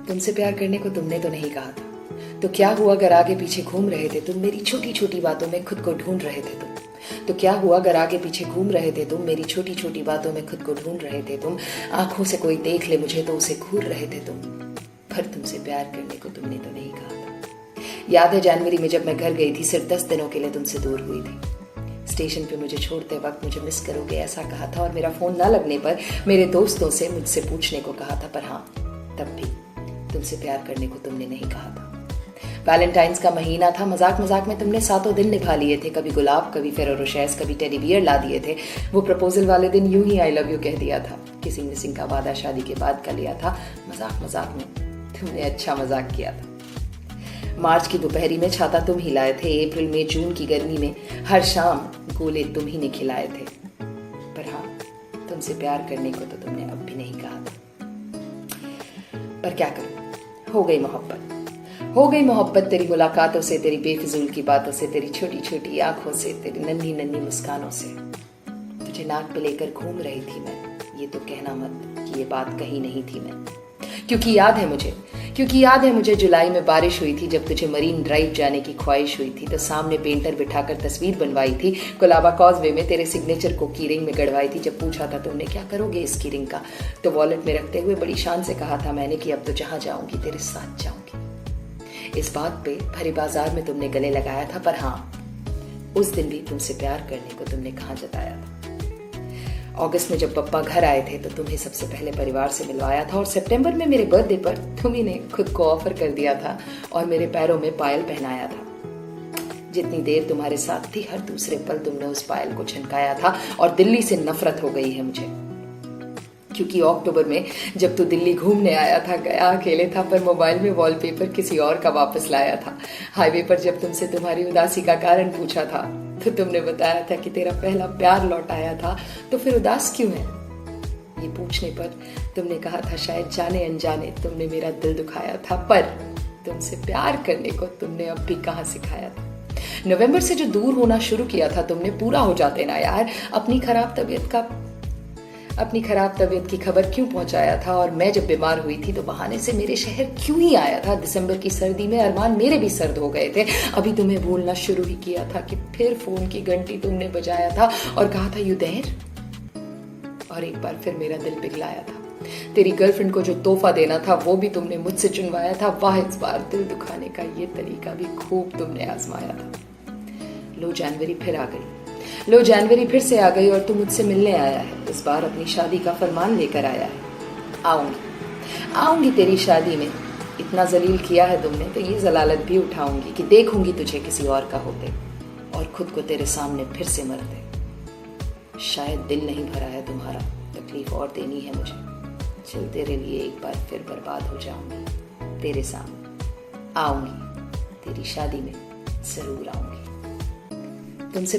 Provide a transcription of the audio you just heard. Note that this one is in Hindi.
तुमसे प्यार करने को तुमने तो नहीं कहा था, तो क्या हुआ अगर आगे पीछे घूम रहे थे तुम, मेरी छोटी छोटी बातों में खुद को ढूंढ रहे थे तुम। तो क्या हुआ अगर आगे पीछे घूम रहे थे तुम, मेरी छोटी छोटी बातों में खुद को ढूंढ रहे थे तुम। आंखों से कोई देख ले मुझे तो उसे घूर रहे थे तुम, पर तुमसे प्यार करने को तुमने तो नहीं कहा था। याद है जनवरी में जब मैं घर गई थी, सिर्फ 10 दिनों के लिए तुमसे दूर हुई थी। स्टेशन पे मुझे छोड़ते वक्त मुझे मिस करोगे ऐसा कहा था, और मेरा फोन ना लगने पर मेरे दोस्तों से मुझसे पूछने को कहा था। पर हाँ, तब भी तुमसे प्यार करने को तुमने नहीं कहा था। वैलेंटाइंस का महीना था, मजाक मजाक में तुमने 7 दिन निभा लिए थे। कभी गुलाब, कभी फेरो रोशेस, कभी टेडी बियर ला दिए थे। वो प्रपोजल वाले दिन यूं ही आई लव यू कह दिया था। किसिंग मिसिंग का वादा शादी के बाद का लिया था। मजाक मजाक में तुमने अच्छा मजाक किया था। मार्च की दोपहरी में छाता तुम ही लाए थे। अप्रैल में, जून की गर्मी में हर शाम गोले तुम ही ने खिलाए थे। पर हाँ, तुमसे प्यार करने को तो तुमने अब भी नहीं कहा था। पर क्या करूं, हो गई मोहब्बत। हो गई मोहब्बत तेरी मुलाकातों से, तेरी बेफिजूल की बातों से, तेरी छोटी छोटी आंखों से, तेरी नन्ही नन्ही मुस्कानों से। तुझे नाक पे लेकर घूम रही थी मैं, ये तो कहना मत कि ये बात कही नहीं थी मैं। क्योंकि याद है मुझे जुलाई में बारिश हुई थी, जब तुझे मरीन ड्राइव जाने की ख्वाहिश हुई थी। तो सामने पेंटर बिठाकर तस्वीर बनवाई थी, कोलाबा कॉजवे में तेरे सिग्नेचर को कीरिंग में गड़वाई थी। जब पूछा था तुमने क्या करोगे इस कीरिंग का, तो वॉलेट में रखते हुए बड़ी शान से कहा था मैंने कि अब तो जहां जाऊंगी तेरे साथ जाऊंगी। इस बात पे भरे बाजार में तुमने गले लगाया था। पर हाँ, उस दिन भी तुमसे प्यार करने को तुमने कहाँ जताया था। अगस्त में जब पप्पा घर आए थे तो तुम्हें सबसे पहले परिवार से मिलवाया था, और सितंबर में मेरे बर्थडे पर तुम्ही ने खुद को ऑफर कर दिया था और मेरे पैरों में पायल पहनाया था। जितनी देर तुम्हारे साथ थी, हर दूसरे पल तुमने उस पायल को छनकाया था, और दिल्ली से नफरत हो गई है मुझे। क्योंकि अक्टूबर में जब तू दिल्ली घूमने आया था, गया अकेले था, पर मोबाइल में वॉलपेपर किसी और का वापस लाया था। हाईवे पर जब तुमसे तुम्हारी उदासी का कारण पूछा था, तो तुमने बताया था कि तेरा पहला प्यार लौट आया था, तो फिर उदास क्यों है? ये पूछने पर तुमने कहा था शायद जाने अनजाने तुमने मेरा दिल दुखाया था, पर तुमसे प्यार करने को तुमने अब भी कहाँ सिखाया था। नवंबर से जो दूर होना शुरू किया था तुमने, पूरा हो जाते ना यार। अपनी खराब तबीयत की खबर क्यों पहुंचाया था, और मैं जब बीमार हुई थी तो बहाने से मेरे शहर क्यों ही आया था। दिसंबर की सर्दी में अरमान मेरे भी सर्द हो गए थे। अभी तुम्हें भूलना शुरू ही किया था कि फिर फोन की घंटी तुमने बजाया था और कहा था यू देयर, और एक बार फिर मेरा दिल पिघलाया था। तेरी गर्लफ्रेंड को जो तोहफा देना था वो भी तुमने मुझसे चुनवाया था। वाह, इस बार दिल दुखाने का ये तरीका भी खूब तुमने आजमाया था। लो जनवरी फिर आ गई, लो जनवरी फिर से आ गई, और तू मुझसे मिलने आया है। इस बार अपनी शादी का फरमान लेकर आया है। आऊंगी तेरी शादी में। इतना जलील किया है तुमने तो ये जलालत भी उठाऊंगी कि देखूंगी तुझे किसी और का होते, और खुद को तेरे सामने फिर से मरते। शायद दिल नहीं भरा है तुम्हारा, तकलीफ और देनी है मुझे। चल तेरे लिए एक बार फिर बर्बाद हो जाऊंगी तेरे सामने। आऊंगी तेरी शादी में, जरूर आऊंगी। तुमसे